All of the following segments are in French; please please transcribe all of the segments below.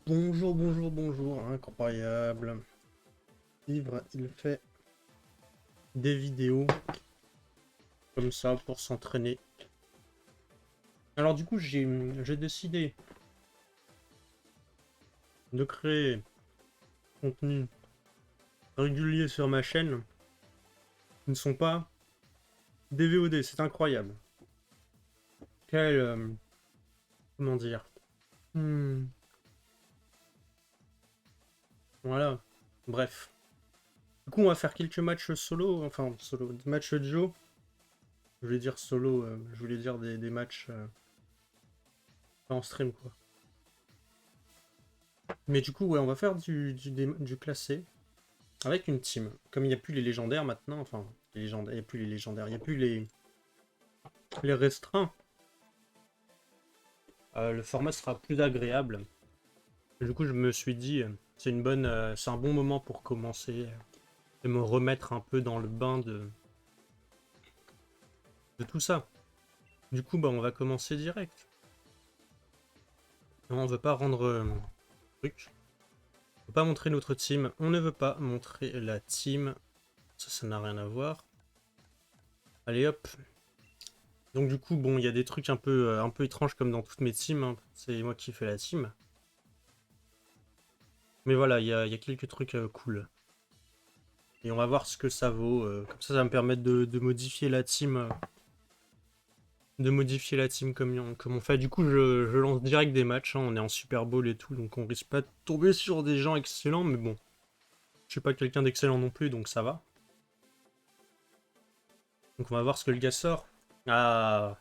Bonjour, bonjour, bonjour, incroyable. Ivre, il fait des vidéos comme ça pour s'entraîner. Alors du coup, j'ai décidé de créer contenu régulier sur ma chaîne qui ne sont pas des VOD, c'est incroyable. Quel... comment dire? Hmm, voilà, bref. Du coup, on va faire quelques matchs solo, enfin solo, des matchs de Joe. Je voulais dire solo, je voulais dire des matchs pas en stream quoi. Mais du coup, ouais, on va faire du classé avec une team. Comme il n'y a plus les légendaires maintenant, enfin, les légendaires, il n'y a plus les légendaires, il n'y a plus les restreints, le format sera plus agréable. Et du coup, je me suis dit, c'est un bon moment pour commencer et me remettre un peu dans le bain de tout ça. Du coup, bah, on va commencer direct. Non, on veut pas rendre truc. On veut pas montrer notre team. On ne veut pas montrer la team. Ça n'a rien à voir. Allez hop. Donc du coup, bon, il y a des trucs un peu étranges comme dans toutes mes teams, hein. C'est moi qui fais la team. Mais voilà, il y a quelques trucs cool. Et on va voir ce que ça vaut. Comme ça va me permettre de modifier la team. De modifier la team comme on fait. Du coup, je lance direct des matchs, hein. On est en Super Bowl et tout, donc on risque pas de tomber sur des gens excellents, mais bon. Je suis pas quelqu'un d'excellent non plus, donc ça va. Donc on va voir ce que le gars sort. Ah,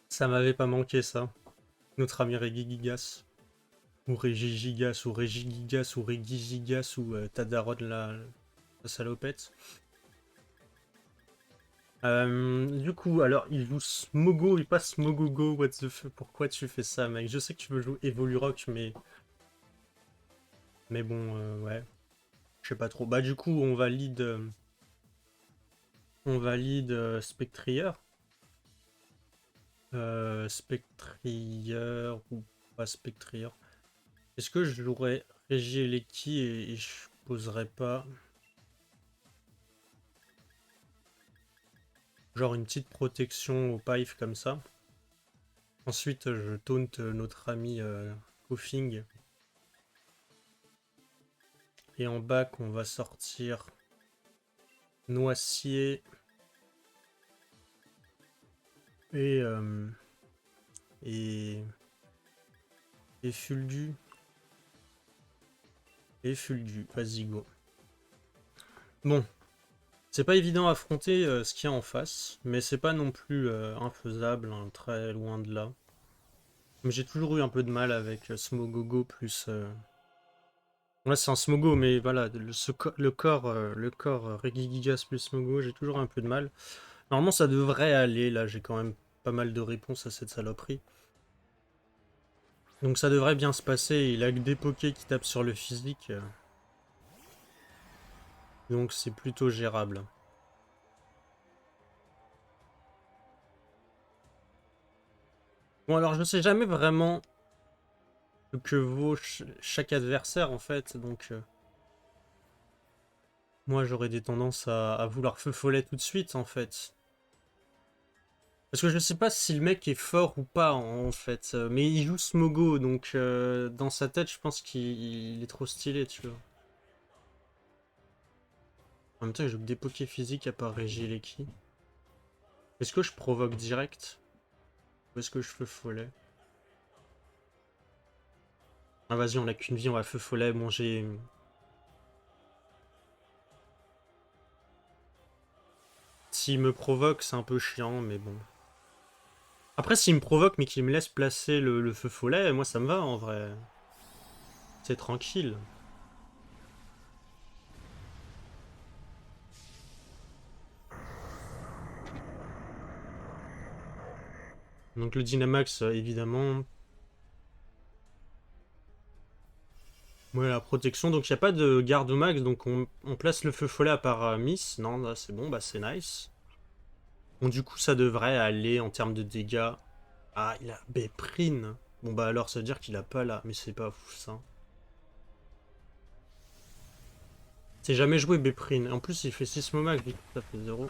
ça m'avait pas manqué ça. Notre ami Reggie Gigas. Ou Régi Gigas, ou Régi Gigas, ou Régi Gigas, ou Tadarod la salopette. Du coup, alors, il joue Smogo, il passe Smogogo, what the fuck, pourquoi tu fais ça, mec? Je sais que tu veux jouer Evolurock, mais... Mais bon, ouais, je sais pas trop. Bah du coup, on valide Spectrier. Spectrier, ou pas Spectrier. Est-ce que je jouerais Régi Eleki et je poserais pas... Genre une petite protection au pipe comme ça. Ensuite, je taunt notre ami Koffing. Et en back, on va sortir Noicier et, euh, et, et Fulgu. Et Fulgu, vas-y go. Bon, c'est pas évident à affronter ce qu'il y a en face, mais c'est pas non plus infaisable, hein, très loin de là. Mais j'ai toujours eu un peu de mal avec Smogogo plus... Là c'est un Smogo, mais voilà, le corps Regigigas plus Smogo, j'ai toujours un peu de mal. Normalement ça devrait aller, là j'ai quand même pas mal de réponses à cette saloperie. Donc ça devrait bien se passer, il a que des pokés qui tapent sur le physique. Donc c'est plutôt gérable. Bon alors je sais jamais vraiment ce que vaut chaque adversaire en fait, donc... moi j'aurais des tendances à vouloir feu follet tout de suite en fait. Parce que je sais pas si le mec est fort ou pas en fait. Mais il joue Smogo, donc dans sa tête je pense qu'il est trop stylé, tu vois. En même temps il joue que des pokés physiques à part Regieleki. Est-ce que je provoque direct? Ou est-ce que je feu follet? Ah vas-y, on a qu'une vie, on va feu follet. Bon j'ai... S'il me provoque c'est un peu chiant, mais bon. Après s'il me provoque mais qu'il me laisse placer le feu follet, moi ça me va en vrai. C'est tranquille. Donc le Dynamax, évidemment. Ouais, la protection. Donc il n'y a pas de garde au max. Donc on place le feu follet à part Miss. Non, là c'est bon, bah c'est nice. Bon, du coup, ça devrait aller en termes de dégâts. Ah, il a Béprine. Bon bah alors ça veut dire qu'il a pas là, mais c'est pas fou ça. C'est jamais joué Béprin. En plus il fait 6 max, du coup ça fait 0.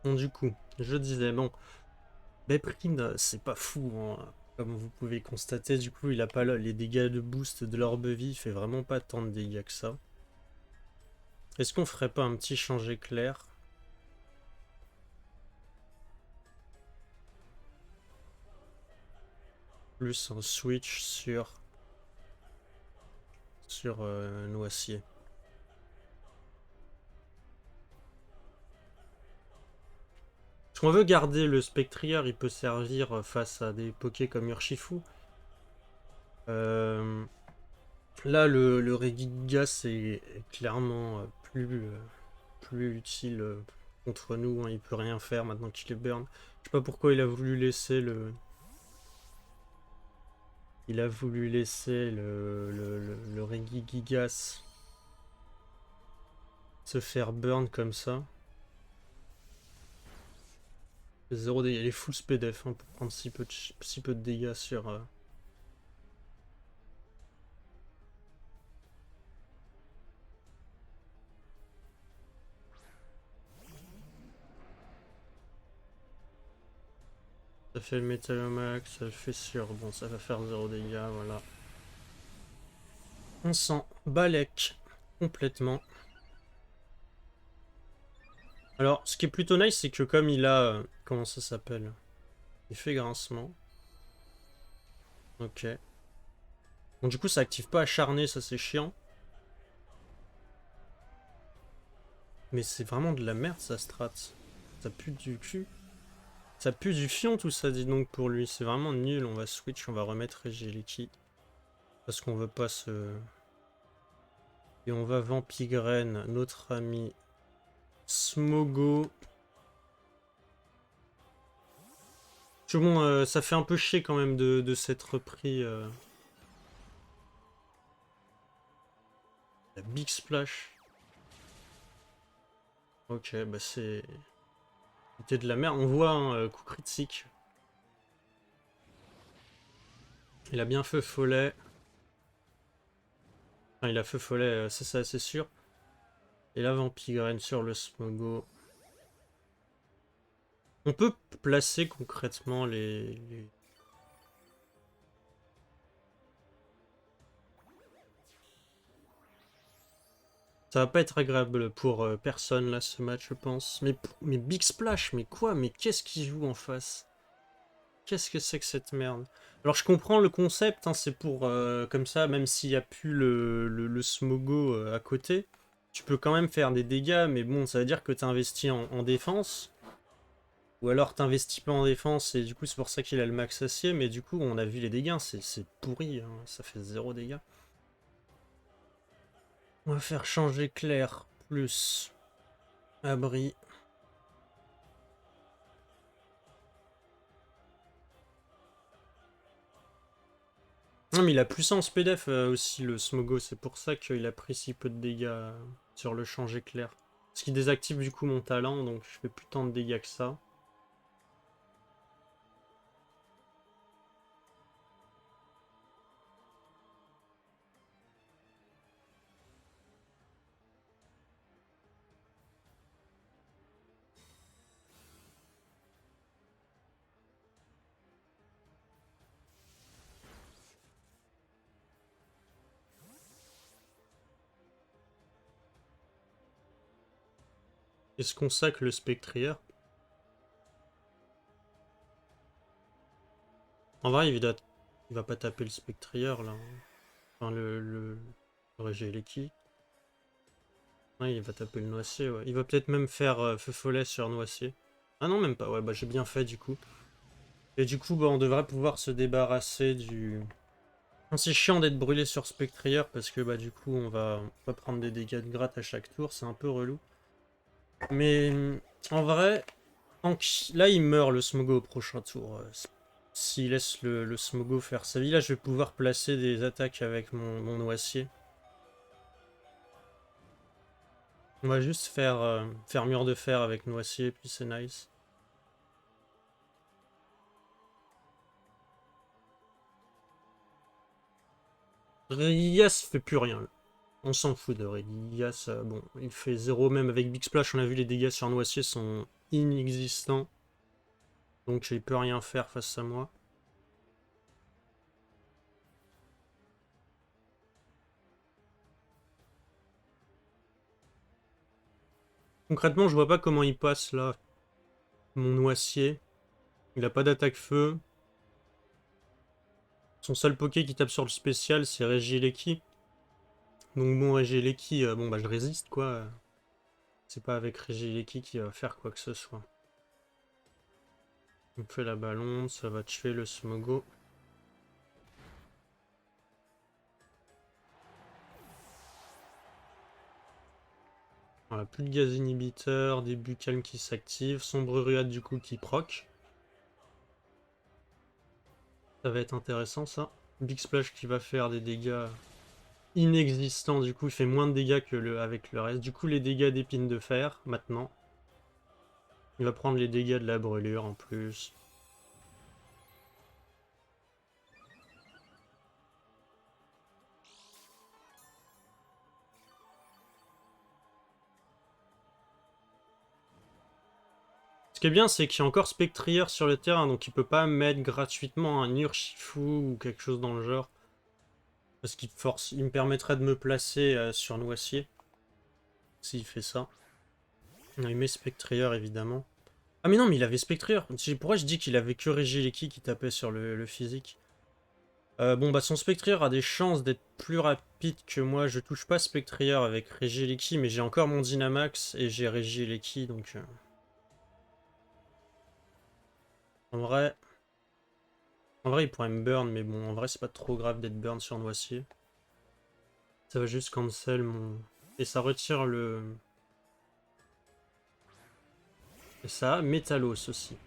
Bon du coup, je disais, bon, Béprin c'est pas fou, hein. Comme vous pouvez constater, du coup il a pas les dégâts de boost de l'orbe vie, il fait vraiment pas tant de dégâts que ça. Est-ce qu'on ferait pas un petit changer clair? Plus un switch sur Noisier. Parce qu'on veut garder le Spectrier, il peut servir face à des pokés comme Urshifu. Là, le Regigigas est clairement plus utile contre nous, hein. Il peut rien faire maintenant qu'il est burn. Je sais pas pourquoi il a voulu laisser le... Il a voulu laisser le Regigigas se faire burn comme ça. 0 dégâts, il est full speedef hein, pour prendre si peu de dégâts sur... Ça fait le Metalomax, ça le fait sur... Bon, ça va faire 0 dégâts, voilà. On s'en balèque complètement. Alors, ce qui est plutôt nice, c'est que comme il a... comment ça s'appelle? Effet grincement. Ok. Bon, du coup, ça active pas acharné, ça c'est chiant. Mais c'est vraiment de la merde, ça strat. Ça pue du cul. Ça pue du fion, tout ça, dis donc, pour lui. C'est vraiment nul. On va switch, on va remettre Regieleki. Parce qu'on veut pas se... Et on va Vampigraine, notre ami Smogo. Bon, ça fait un peu chier quand même de s'être repris la Big Splash. Ok, bah c'est... C'était de la merde. On voit un coup critique. Il a bien feu follet. Enfin, il a feu follet, c'est ça, c'est sûr. Et la Vampigraine sur le Smogo. On peut placer concrètement les... Ça va pas être agréable pour personne là ce match je pense. Mais Big Splash, mais quoi? Mais qu'est-ce qu'il joue en face? Qu'est-ce que c'est que cette merde? Alors je comprends le concept, hein, c'est pour comme ça, même s'il n'y a plus le Smogo à côté, tu peux quand même faire des dégâts, mais bon, ça veut dire que tu investis en défense. Ou alors t'investis pas en défense et du coup c'est pour ça qu'il a le max acier, mais du coup on a vu les dégâts, c'est pourri, hein, ça fait 0 dégâts. On va faire changer clair plus abri. Non mais il a puissance PDF aussi le Smogo, c'est pour ça qu'il a pris si peu de dégâts sur le changer clair. Parce qu'il désactive du coup mon talent, donc je fais plus tant de dégâts que ça. Est-ce qu'on sac le Spectrier? En vrai, il va pas taper le Spectrier là. Enfin, le Regieleki. Ouais, il va taper le Noicier, ouais. Il va peut-être même faire Feu Follet sur Noicier. Ah non, même pas. Ouais, bah j'ai bien fait du coup. Et du coup, bah, on devrait pouvoir se débarrasser du... C'est chiant d'être brûlé sur Spectrier parce que bah du coup, on va prendre des dégâts de gratte à chaque tour. C'est un peu relou. Mais en vrai, là, il meurt le Smogo au prochain tour. S'il laisse le Smogo faire sa vie, là, je vais pouvoir placer des attaques avec mon Noicier. On va juste faire mur de fer avec Noicier, puis c'est nice. Rélias fait plus rien. On s'en fout de Rélias. Bon, il fait 0 même avec Big Splash. On a vu les dégâts sur Noicier sont inexistants. Donc il peut rien faire face à moi. Concrètement, je vois pas comment il passe là. Mon Noicier. Il a pas d'attaque feu. Son seul poké qui tape sur le spécial, c'est Regieleki. Donc bon, Regieleki, bon bah je résiste quoi. C'est pas avec Regieleki qui va faire quoi que ce soit. On fait la ballon, ça va tuer le Smogo. Voilà, plus de gaz inhibiteur, début calme qui s'active, sombre ruade du coup qui proc. Ça va être intéressant ça. Big Splash qui va faire des dégâts inexistants, du coup il fait moins de dégâts que avec le reste. Du coup les dégâts d'épine de fer maintenant. Il va prendre les dégâts de la brûlure en plus. Ce qui est bien, c'est qu'il y a encore Spectrier sur le terrain, donc il peut pas mettre gratuitement un Urshifu ou quelque chose dans le genre. Parce il me permettrait de me placer sur Noicier. S'il fait ça. Il met Spectrier évidemment. Ah mais non, mais il avait Spectrier. Pourquoi je dis qu'il avait que Regieleki qui tapait sur le physique? Bon bah son Spectrier a des chances d'être plus rapide que moi. Je touche pas Spectrier avec Regieleki, mais j'ai encore mon Dynamax et j'ai Regieleki, donc... En vrai... En vrai, il pourrait me burn, mais bon, en vrai, c'est pas trop grave d'être burn sur Noicier. Ça va juste cancel mon... Et ça retire le... Et ça a Métalos aussi.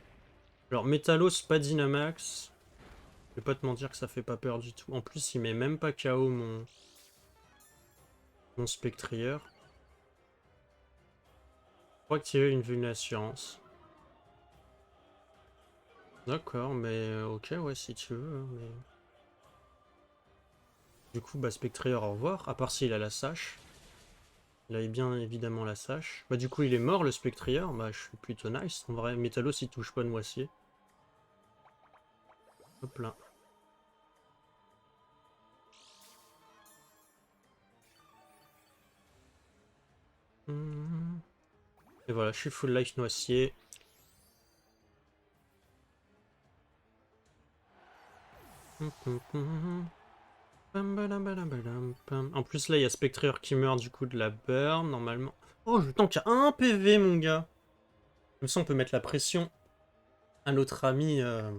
Alors, Métalos, pas Dynamax. Je vais pas te mentir que ça fait pas peur du tout. En plus, il met même pas KO mon Spectrier. Pour activer une vue d'assurance. D'accord, mais ok, ouais, si tu veux. Mais... Du coup, bah, Spectrier, au revoir. À part s'il a la Sache. Il avait bien évidemment la Sache. Bah, du coup, il est mort, le Spectrier. Bah, je suis plutôt nice. En vrai, Métalos, il touche pas de Noicier. Hop là. Et voilà, je suis full life Noicier. En plus, là, il y a Spectrier qui meurt du coup de la burn, normalement. Oh, je tank à 1 PV, mon gars. Comme ça, on peut mettre la pression à notre ami... à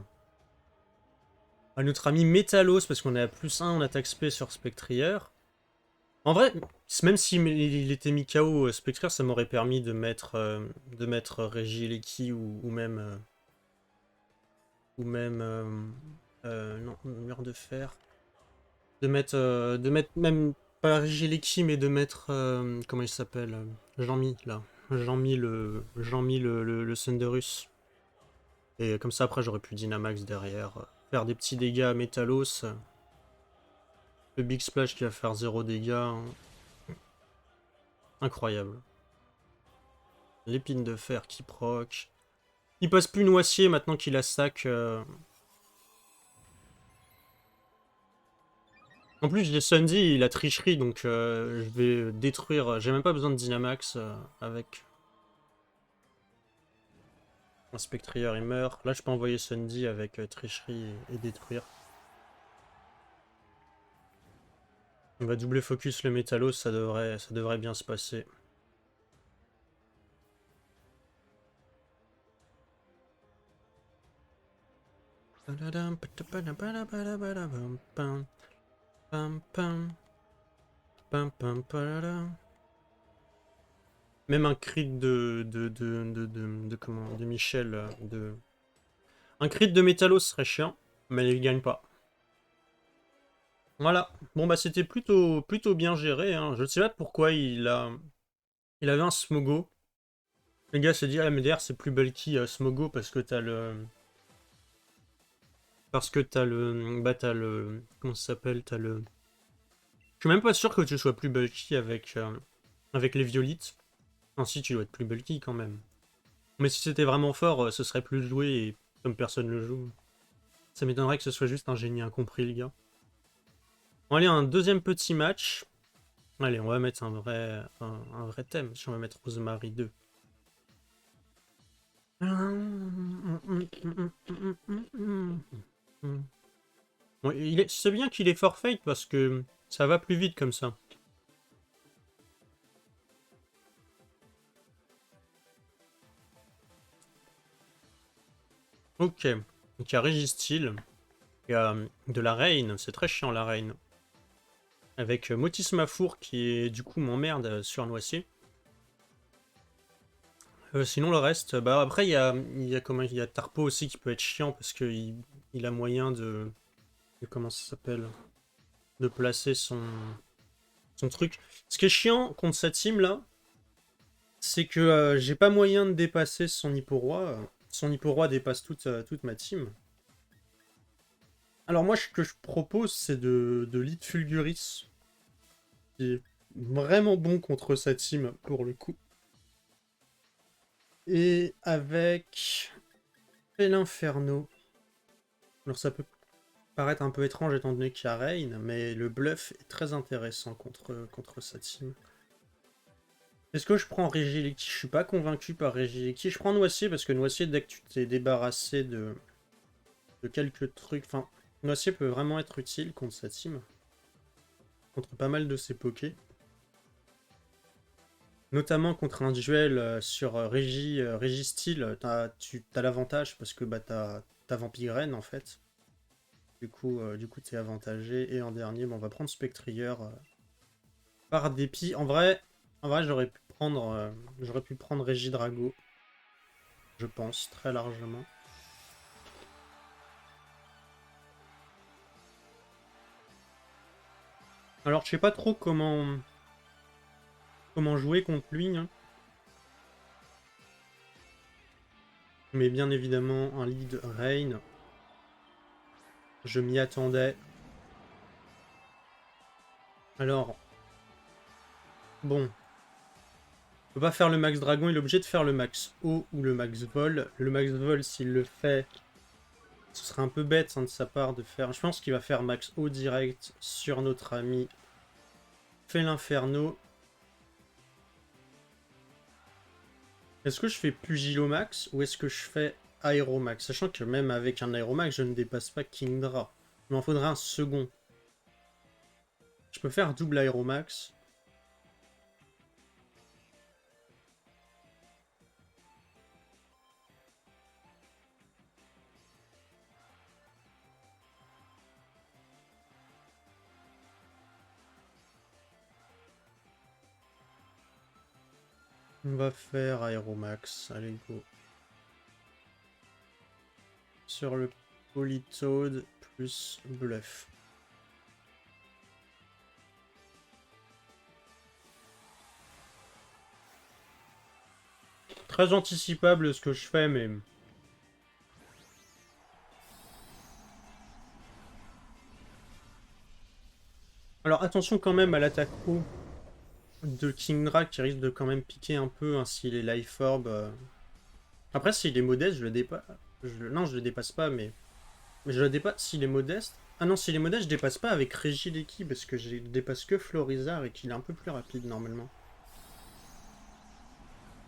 notre ami Métalos, parce qu'on est à +1 en attaque spé sur Spectrier. En vrai, même s'il était mis KO Spectrier, ça m'aurait permis de mettre Regieleki ou même... non, mur de fer. De mettre même pas Regieleki, mais de mettre... comment il s'appelle Jean-Mi, là. Jean-Mi le Thunderus. Et comme ça, après, j'aurais pu Dynamax derrière. Faire des petits dégâts à Métalos. Le Big Splash qui va faire 0 dégâts. Hein. Incroyable. L'épine de fer qui proc. Il passe plus Noicier maintenant qu'il a stack. En plus, j'ai Sundy, il a tricherie, donc je vais détruire. J'ai même pas besoin de Dynamax avec. Un Spectrier il meurt. Là je peux envoyer Sundy avec tricherie et détruire. On va doubler focus le Métallos, ça devrait bien se passer. Même un crit de Michel, un crit de Métallos serait chiant, mais il gagne pas. Voilà. Bon bah c'était plutôt bien géré, hein. Je sais pas pourquoi il avait un Smogo. Le gars s'est dit, ah mais d'ailleurs c'est plus bulky Smogo parce que t'as le... Parce que t'as le... Bah t'as le... Comment ça s'appelle? T'as le... Je suis même pas sûr que tu sois plus bulky avec les violites. Ainsi tu dois être plus bulky quand même. Mais si c'était vraiment fort, ce serait plus joué et comme personne le joue. Ça m'étonnerait que ce soit juste un génie incompris le gars. Bon allez, un deuxième petit match. Allez, on va mettre un vrai thème. Si on va mettre Rosemary 2. Bon, c'est bien qu'il est forfait parce que ça va plus vite comme ça. Ok. Donc il y a Régistyle. Il y a de la Reine. C'est très chiant la Reine. Avec Motis Mafour qui est du coup m'emmerde sur Noisy. Sinon le reste, bah après il y a Tarpo aussi qui peut être chiant parce qu'il il a moyen de comment ça s'appelle, de placer son truc. Ce qui est chiant contre cette team là, c'est que j'ai pas moyen de dépasser son Hippo-Roi. Son Hippo-Roi dépasse toute ma team. Alors moi ce que je propose c'est de lead Fulguris, qui est vraiment bon contre sa team pour le coup. Et avec l'Inferno. Alors ça peut paraître un peu étrange étant donné qu'il y a Rain, mais le bluff est très intéressant contre sa team. Est-ce que je prends Regieleki? Je suis pas convaincu par Regieleki. Je prends Noisy parce que Noisy, dès que tu t'es débarrassé de quelques trucs... Enfin, Noisy peut vraiment être utile contre sa team. Contre pas mal de ses pokés. Notamment contre un duel sur Registyle, t'as l'avantage parce que bah, t'as Vampirène en fait. Du coup t'es avantagé. Et en dernier, bon, on va prendre Spectrier par dépit. En vrai j'aurais pu prendre Régidrago. Je pense, très largement. Alors, je sais pas trop comment jouer contre lui. Hein. Mais bien évidemment, un lead Rain. Je m'y attendais. Alors, bon. On peut pas faire le max dragon, il est obligé de faire le max eau ou le max vol. Le max vol, s'il le fait, ce serait un peu bête hein, de sa part de faire... Je pense qu'il va faire max eau direct sur notre ami Fait l'Inferno. Est-ce que je fais Pugilomax ou est-ce que je fais Aeromax? Sachant que même avec un Aeromax, je ne dépasse pas Kingdra. Il m'en faudra un second. Je peux faire double Aeromax. On va faire Aeromax. Allez, go. Sur le Politoad plus Bluff. Très anticipable ce que je fais, mais... Alors attention quand même à l'attaque haut de Kingdra qui risque de quand même piquer un peu hein, s'il est Life Orb. Après s'il est modeste, je le dépasse. Non, je le dépasse pas, mais je le dépasse s'il est modeste. Ah non, s'il est modeste, je dépasse pas avec Regieleki parce que je dépasse que Florizard et qu'il est un peu plus rapide normalement.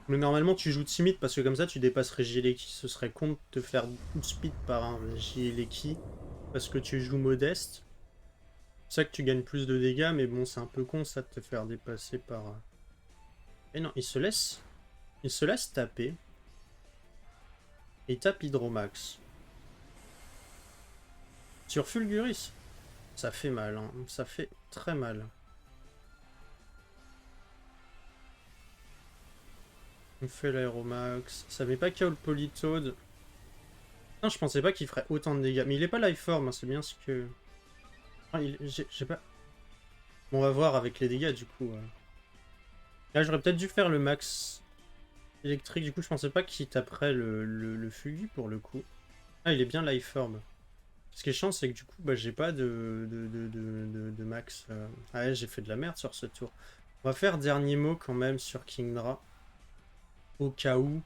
Mais normalement, tu joues timide parce que comme ça, tu dépasserais Jileki. Ce serait con de te faire outspeed par un Jileki parce que tu joues modeste. C'est ça que tu gagnes plus de dégâts, mais bon, c'est un peu con ça de te faire dépasser par. Et non, il se laisse. Il se laisse taper. Et il tape Hydromax. Sur Fulguris. Ça fait mal, hein. Ça fait très mal. On fait l'aéromax. Ça met pas KO le Politoad. Non, je pensais pas qu'il ferait autant de dégâts. Mais il est pas life form, hein, c'est bien ce que. Ah, j'ai pas. Bon, on va voir avec les dégâts du coup. Là, j'aurais peut-être dû faire le max électrique. Du coup, je pensais pas qu'il taperait le Fugu pour le coup. Ah, il est bien life form. Ce qui est chiant, c'est que du coup, bah, j'ai pas de max. Ah ouais, j'ai fait de la merde sur ce tour. On va faire dernier mot quand même sur Kingdra. Au cas où.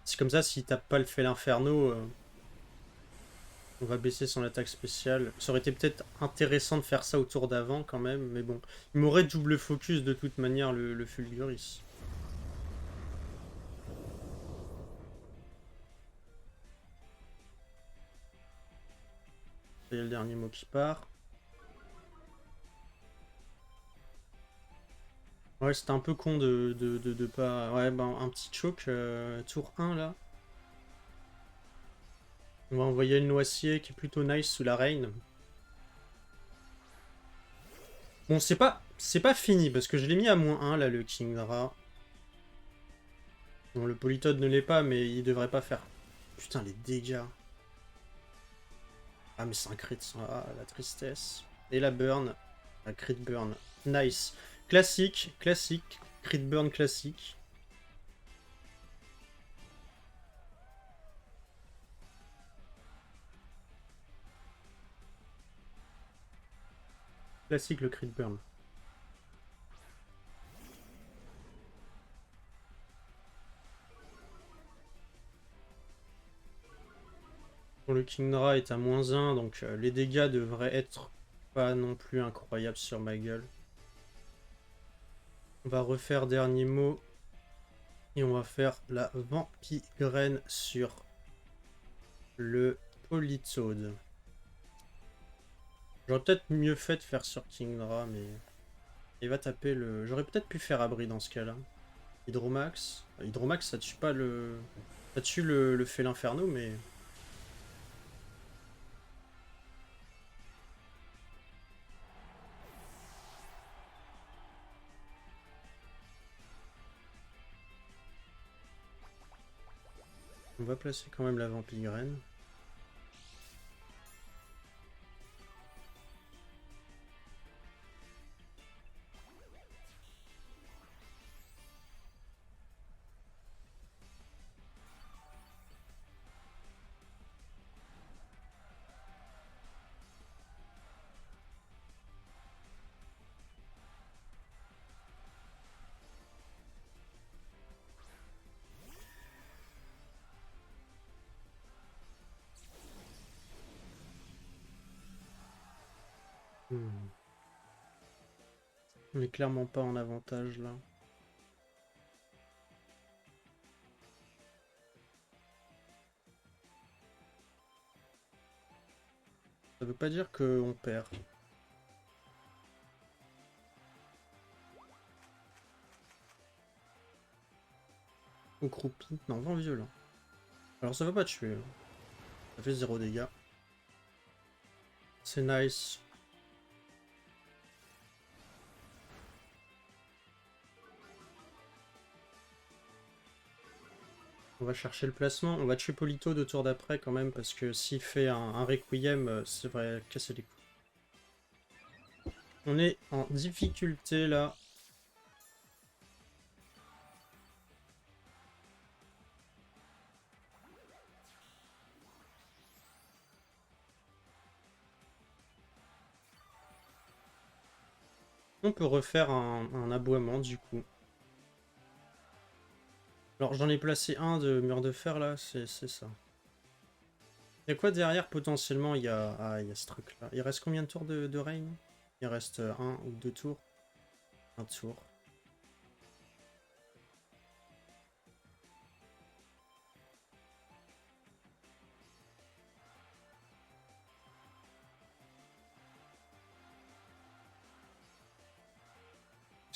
C'est comme ça, s'il tape pas le Fél'Inferno, on va baisser son attaque spéciale. Ça aurait été peut-être intéressant de faire ça au tour d'avant quand même, mais bon. Il m'aurait double focus de toute manière le Fulguris. C'est le dernier mot qui part. Ouais, c'était un peu con de pas... Ouais, ben un petit choke, tour 1 là. On va envoyer le noisier qui est plutôt nice sous la reine. Bon, c'est pas fini parce que je l'ai mis à -1 là, le Kingdra. Bon, le Politoed ne l'est pas, mais il devrait pas faire. Putain, les dégâts. Ah, mais c'est un crit. Ah, la tristesse. Et la burn. La crit burn. Nice. Classique, classique. Crit burn classique. Classique le crit burn. Bon, le Kingdra est à -1, donc les dégâts devraient être pas non plus incroyables sur ma gueule. On va refaire dernier mot. Et on va faire la Vampigraine sur le Politoed. J'aurais peut-être mieux fait de faire sur Kingdra, mais il va taper le... J'aurais peut-être pu faire abri dans ce cas-là. Hydromax. Hydromax, ça tue pas le... Ça tue le Fél'Inferno, mais... On va placer quand même la Vampigraine. Hmm. On est clairement pas en avantage, là. Ça veut pas dire qu'on perd. Au croupi. Non, vent violent. Alors ça va pas tuer. Ça fait 0 dégâts. C'est nice. On va chercher le placement. On va tuer Polito de tour d'après quand même, parce que s'il fait un Requiem, ça va casser les couilles. On est en difficulté là. On peut refaire un aboiement du coup. Alors j'en ai placé un de mur de fer là, c'est ça. Il y a quoi derrière potentiellement? Il y a... Ah, il y a ce truc là. Il reste combien de tours de Rain? Il reste un ou deux tours. Un tour.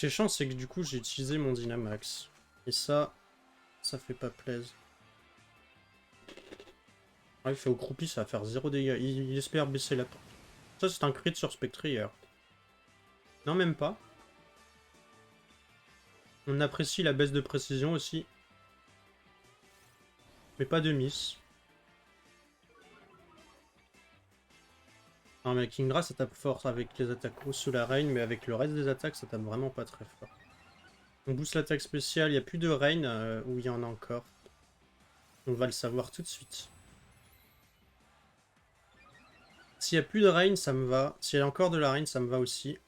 qui est chiant, c'est que du coup, j'ai utilisé mon Dynamax. Et ça fait pas plaisir. Ah, il fait au croupi, ça va faire 0 dégâts. Il espère baisser la... Ça, c'est un crit sur Spectrier. Non, même pas. On apprécie la baisse de précision aussi. Mais pas de miss. Non, mais Kingdra, ça tape fort avec les attaques sous la Reine, mais avec le reste des attaques, ça tape vraiment pas très fort. On booste l'attaque spéciale, il n'y a plus de Reine, où il y en a encore. On va le savoir tout de suite. S'il n'y a plus de Reine, ça me va. S'il y a encore de la Reine, ça me va aussi.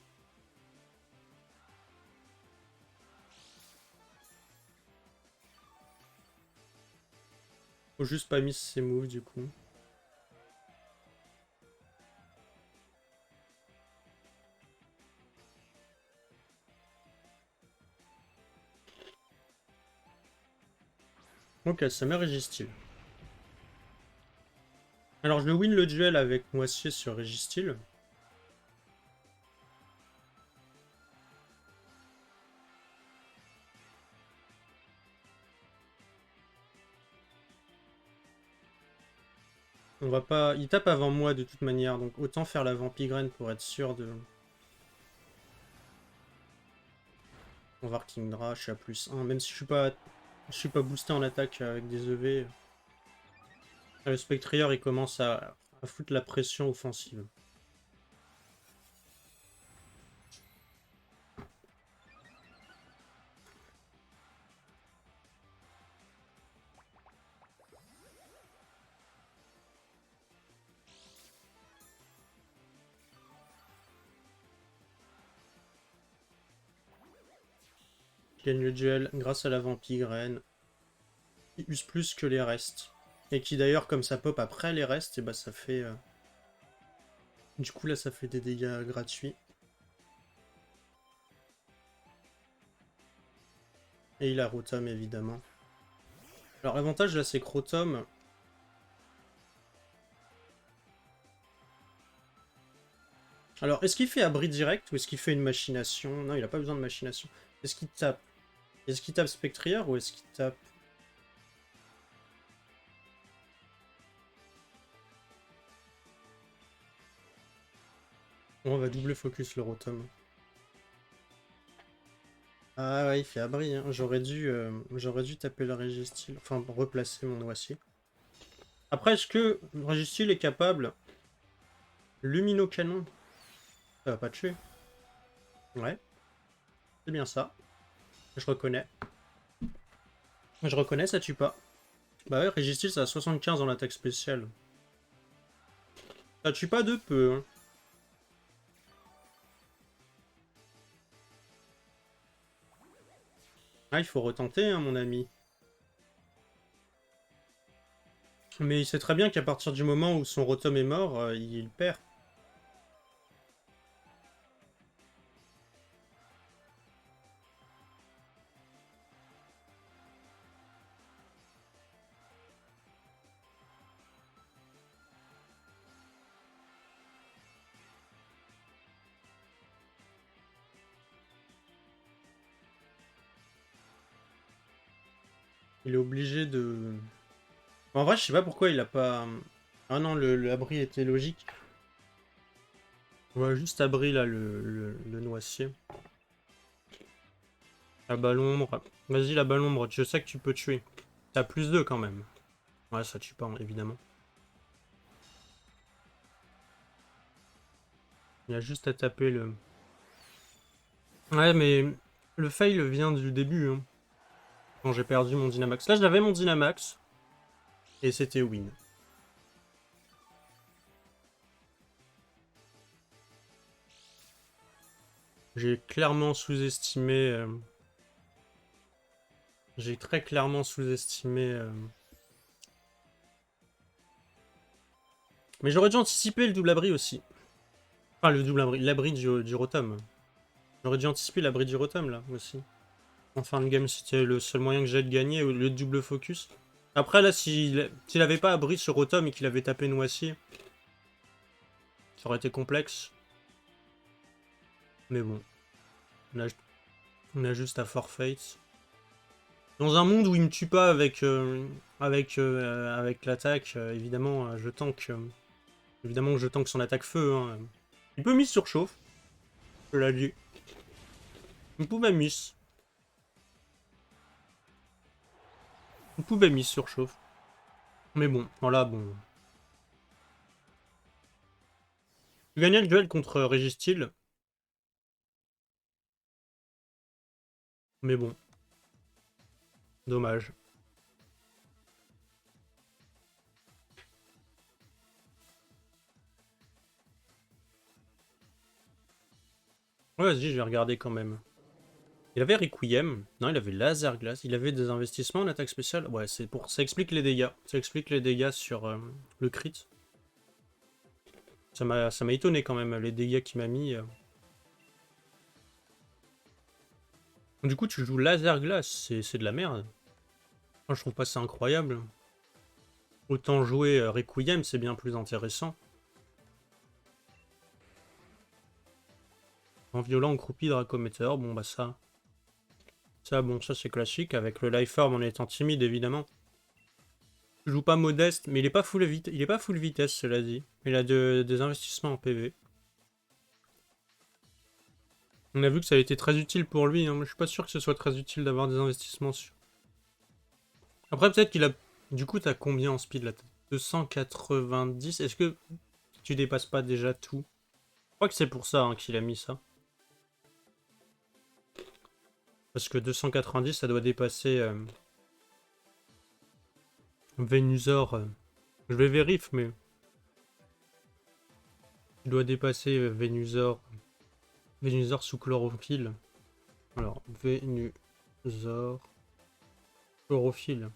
Faut juste pas miss ses moves du coup. Ok, ça met Régistil. Alors je win le duel avec Moissier sur Régistil. On va pas... Il tape avant moi de toute manière, donc autant faire la Vampigraine pour être sûr de... On va voir Kingdra, je suis à +1, même si je suis pas boosté en attaque avec des EV. Le Spectrier il commence à foutre la pression offensive. Je gagne le duel grâce à la Vampigraine. Qui use plus que les restes. Et qui d'ailleurs, comme ça pop après les restes, et bah ça fait... Du coup là ça fait des dégâts gratuits. Et il a Rotom évidemment. Alors l'avantage là c'est que Rotom... Alors est-ce qu'il fait abri direct ou est-ce qu'il fait une machination? Non, il a pas besoin de machination. Est-ce qu'il tape? Est-ce qu'il tape Spectrier ou est-ce qu'il tape... On va double focus le Rotom. Ah ouais, il fait abri, hein. J'aurais dû taper le Régistil, enfin replacer mon Noisy. Après, est-ce que Régistil est capable... Lumino-canon? Ça va pas tuer. Ouais, c'est bien ça. Je reconnais. Je reconnais, ça tue pas. Bah ouais, Régistil, ça a 75 en attaque spéciale. Ça tue pas de peu, hein. Ah, il faut retenter, hein, mon ami. Mais il sait très bien qu'à partir du moment où son Rotom est mort, il perd. Il est obligé de... En vrai, je sais pas pourquoi il a pas... Ah non, l'abri était logique. On va juste abri là le noisier. La balle ombre. Vas-y, la balle ombre, je sais que tu peux tuer. T'as +2 quand même. Ouais, ça tue pas, hein, évidemment. Il y a juste à taper le... Ouais, mais le fail vient du début, hein, quand j'ai perdu mon Dynamax. Là, j'avais mon Dynamax. Et c'était win. J'ai clairement sous-estimé... J'ai très clairement sous-estimé... Mais j'aurais dû anticiper le double abri aussi. Enfin, le double abri, l'abri du Rotom. J'aurais dû anticiper l'abri du Rotom, là, aussi. En fin de game, c'était le seul moyen que j'ai de gagner, le double focus. Après, là, s'il avait pas abri sur Rotom et qu'il avait tapé Noisy, ça aurait été complexe. Mais bon. Là, On a juste à forfeit. Dans un monde où il me tue pas avec l'attaque, évidemment, je tank. Évidemment que je tank son attaque feu. Hein. Il peut miss surchauffe. Je l'ai dit. Il pouvait miss. Il pouvait miss surchauffe. Mais bon, voilà, bon. Je gagnais le duel contre Régistil. Mais bon. Dommage. Ouais, vas-y, je vais regarder quand même. Il avait Requiem. Non, il avait Laser Glace. Il avait des investissements en attaque spéciale. Ouais, c'est pour... ça explique les dégâts. Ça explique les dégâts sur le crit. Ça m'a étonné quand même, les dégâts qu'il m'a mis. Du coup, tu joues Laser Glace. C'est de la merde. Moi, je trouve pas ça incroyable. Autant jouer Requiem, c'est bien plus intéressant. En violent, croupi, dracométéore. Bon, bah ça... Ça, bon, ça c'est classique. Avec le life orb en étant timide, évidemment. Je joue pas modeste, mais il est pas full il est pas full vitesse, cela dit. Il a des investissements en PV. On a vu que ça a été très utile pour lui, hein, mais je suis pas sûr que ce soit très utile d'avoir des investissements sur. Après, peut-être qu'il a. Du coup, t'as combien en speed là? 290. Est-ce que tu dépasses pas déjà tout? Je crois que c'est pour ça hein, qu'il a mis ça. Parce que 290, ça doit dépasser Venusaur. Je vais vérifier, mais. Il doit dépasser Venusaur. Venusaur sous chlorophylle. Alors, Venusaur. Chlorophylle.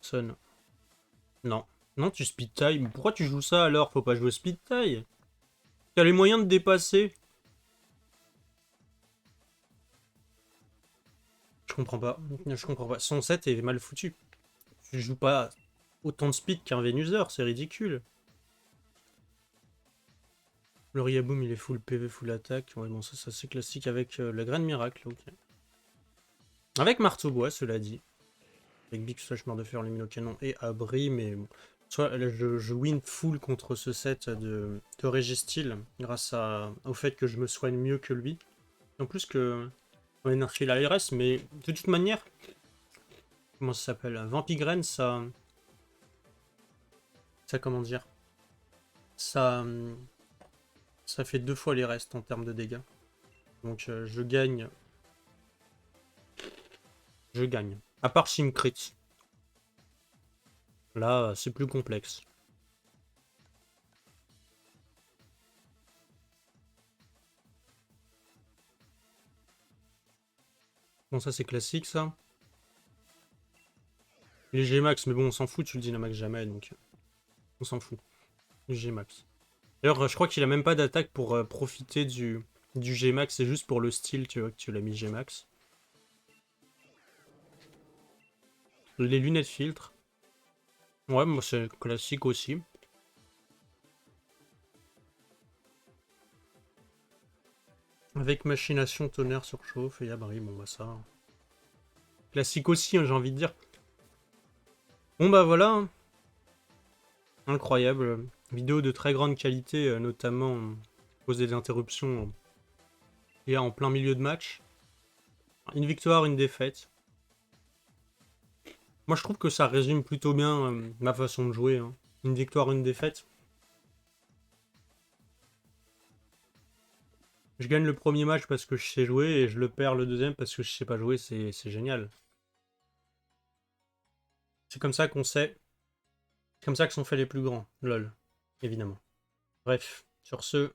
Son. Non. Non, tu speed time. Pourquoi tu joues ça alors? Faut pas jouer speed time. T'as les moyens de dépasser. Je comprends pas. Je comprends pas. Son set est mal foutu. Tu joues pas autant de speed qu'un Venusaur, c'est ridicule. Le Riaboom, il est full PV, full attaque. Ouais, bon, ça c'est classique avec la graine miracle, ok. Avec marteau bois, cela dit. Avec Big Slash, mort de fer, lumino canon et abri, mais bon. Soit je win full contre ce set de Régistil grâce au fait que je me soigne mieux que lui. En plus que on énergie la RS, mais de toute manière, comment ça s'appelle? Vampigraine, ça comment dire? Ça, ça fait 2 fois les restes en termes de dégâts. Donc je gagne. Je gagne. À part s'il me crit. Là, c'est plus complexe. Bon, ça c'est classique ça. Les G-Max, mais bon, on s'en fout, tu le Dynamax jamais, donc on s'en fout. Les G-Max. D'ailleurs, je crois qu'il a même pas d'attaque pour profiter du G-Max, c'est juste pour le style, tu vois, que tu l'as mis G-Max. Les lunettes filtres. Ouais, moi c'est classique aussi. Avec machination, tonnerre, surchauffe et abri, bon bah ça. Classique aussi, hein, j'ai envie de dire. Bon bah voilà. Hein. Incroyable. Vidéo de très grande qualité, notamment poser des interruptions et en plein milieu de match. Une victoire, une défaite. Moi je trouve que ça résume plutôt bien ma façon de jouer. Hein. Une victoire, une défaite. Je gagne le premier match parce que je sais jouer et je le perds le deuxième parce que je sais pas jouer, c'est génial. C'est comme ça qu'on sait. C'est comme ça que sont faits les plus grands. Lol. Évidemment. Bref, sur ce,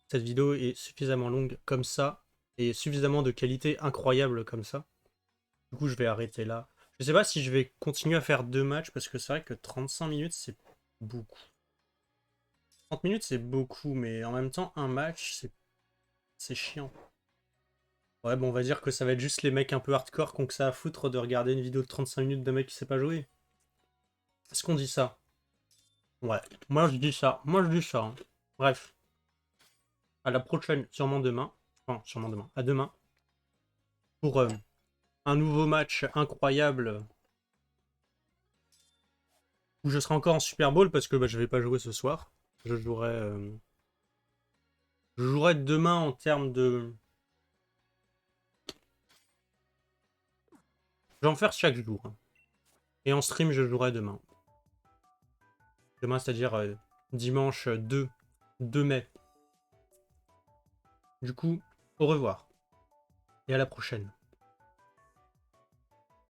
cette vidéo est suffisamment longue comme ça et suffisamment de qualité incroyable comme ça. Du coup, je vais arrêter là. Je sais pas si je vais continuer à faire 2 matchs parce que c'est vrai que 35 minutes, c'est beaucoup. 30 minutes, c'est beaucoup, mais en même temps, un match, c'est chiant. Ouais, bon, on va dire que ça va être juste les mecs un peu hardcore qui ont que ça à foutre de regarder une vidéo de 35 minutes d'un mec qui sait pas jouer. Est-ce qu'on dit ça? Ouais, moi je dis ça. Moi je dis ça, hein. Bref, à la prochaine, sûrement demain. Enfin, sûrement demain. À demain. Pour un nouveau match incroyable où je serai encore en Super Bowl parce que bah, je vais pas jouer ce soir. Je jouerai, je jouerai demain en termes de. Je vais en faire chaque jour, hein. Et en stream, je jouerai demain. Demain, c'est-à-dire dimanche 2 mai. Du coup, au revoir et à la prochaine.